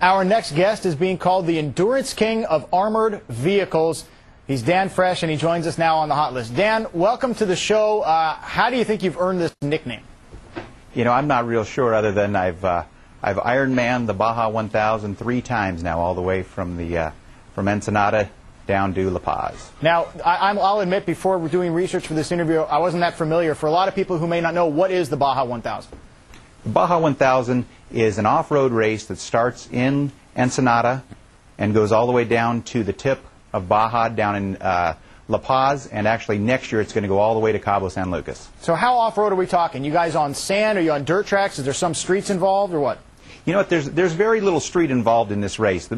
Our next guest is being called the Endurance King of Armored Vehicles. He's Dan Fresh, and he joins us now on the Hot List. Dan, welcome to the show. How do you think you've earned this nickname? You know, I'm not real sure, other than I've Ironman the Baja 1000 3 times now, all the way from Ensenada down to La Paz. Now, I'll admit, before we're doing research for this interview, I wasn't that familiar. For a lot of people who may not know, what is the Baja 1000? The Baja 1000 is an off-road race that starts in Ensenada and goes all the way down to the tip of Baja down in La Paz, and actually next year it's going to go all the way to Cabo San Lucas. So how off-road are we talking? You guys on sand? Are you on dirt tracks? Is there some streets involved, or what? You know what, there's very little street involved in this race.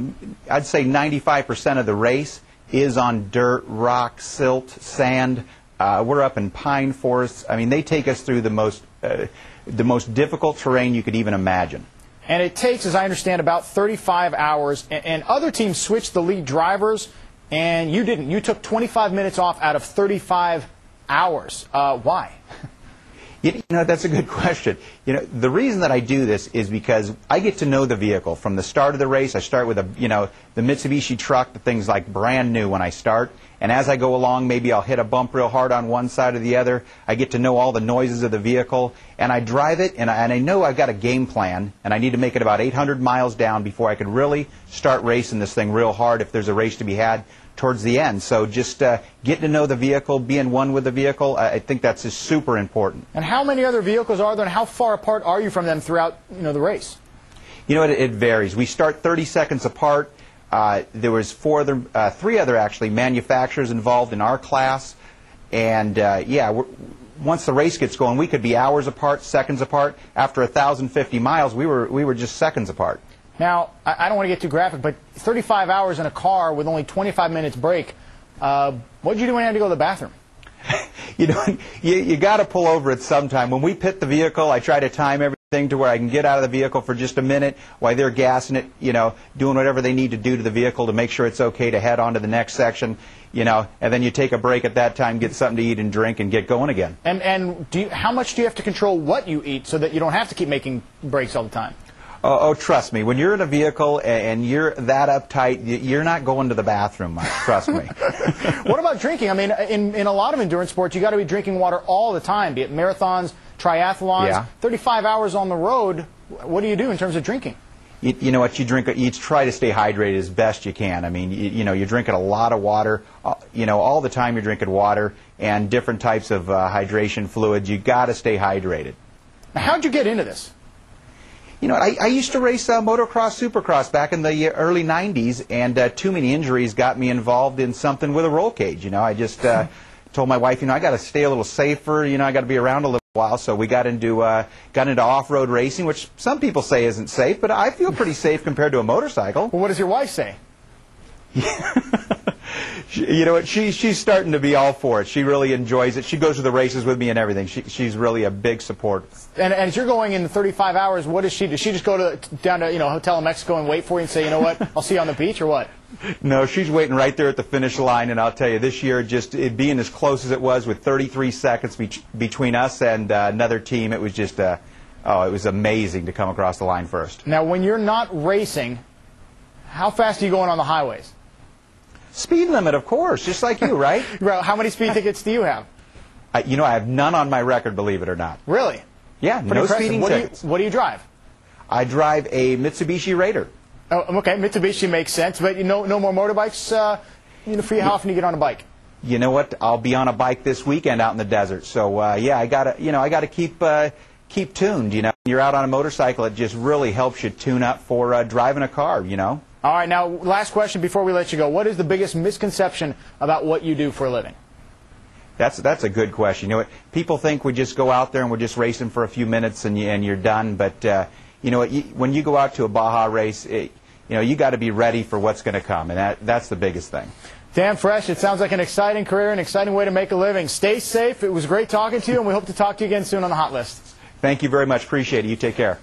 I'd say 95% of the race is on dirt, rock, silt, sand. We're up in pine forests. I mean, they take us through the most difficult terrain you could even imagine. And it takes, as I understand, about 35 hours. And other teams switched the lead drivers, and you didn't. You took 25 minutes off out of 35 hours. Why? You know, that's a good question. You know, the reason that I do this is because I get to know the vehicle from the start of the race. I start with the Mitsubishi truck. The thing's like brand new when I start. And as I go along, maybe I'll hit a bump real hard on one side or the other. I get to know all the noises of the vehicle, and I drive it, and I know I've got a game plan, and I need to make it about 800 miles down before I can really start racing this thing real hard if there's a race to be had towards the end. So just getting to know the vehicle, being one with the vehicle, I think that's just super important. And how many other vehicles are there, and how far apart are you from them throughout the race? You know, it varies. We start 30 seconds apart. There was 3 other actually manufacturers involved in our class, and yeah, once the race gets going, we could be hours apart, seconds apart. After 1,050 miles, we were just seconds apart. Now, I don't want to get too graphic, but 35 hours in a car with only 25 minutes break. What did you do when you had to go to the bathroom? You know, you got to pull over at some time. When we pit the vehicle, I try to time everything to where I can get out of the vehicle for just a minute while they're gassing it, doing whatever they need to do to the vehicle to make sure it's okay to head on to the next section, and then you take a break at that time, get something to eat and drink, and get going again. And how much do you have to control what you eat so that you don't have to keep making breaks all the time? Oh, trust me. When you're in a vehicle and you're that uptight, you're not going to the bathroom, Mike. Trust me. What about drinking? I mean, in a lot of endurance sports, you got to be drinking water all the time, be it marathons, triathlons. Yeah. 35 hours on the road, what do you do in terms of drinking? You know what, you try to stay hydrated as best you can. I mean, you're drinking a lot of water. All the time you're drinking water and different types of hydration fluids. You got to stay hydrated. Now, how'd you get into this? You know, I used to race motocross, supercross back in the early 90s, and too many injuries got me involved in something with a roll cage. I just told my wife, I got to stay a little safer. I got to be around a little while. So we got into off-road racing, which some people say isn't safe, but I feel pretty safe compared to a motorcycle. Well, what does your wife say? You know what? She's starting to be all for it. She really enjoys it. She goes to the races with me and everything. She's really a big support. And as you're going in 35 hours, what does she do? Does she just go down to a hotel in Mexico and wait for you and say, you know what, I'll see you on the beach, or what? No, she's waiting right there at the finish line. And I'll tell you, this year, just it being as close as it was with 33 seconds between us and another team, it was just it was amazing to come across the line first. Now, when you're not racing, how fast are you going on the highways? Speed limit, of course, just like you, right? How many speed tickets do you have? I have none on my record, believe it or not. Really? Yeah, no speeding tickets. What do you drive? I drive a Mitsubishi Raider. Oh, okay, Mitsubishi makes sense, but no more motorbikes for you? How often do you get on a bike? You know what? I'll be on a bike this weekend out in the desert. So yeah, I gotta keep tuned. You're out on a motorcycle, it just really helps you tune up for driving a car. All right, now, last question before we let you go. What is the biggest misconception about what you do for a living? That's a good question. People think we just go out there and we're just racing for a few minutes and you're done. But when you go out to a Baja race, you got to be ready for what's going to come, and that's the biggest thing. Dan Fresh, it sounds like an exciting career, an exciting way to make a living. Stay safe. It was great talking to you, and we hope to talk to you again soon on the Hot List. Thank you very much. Appreciate it. You take care.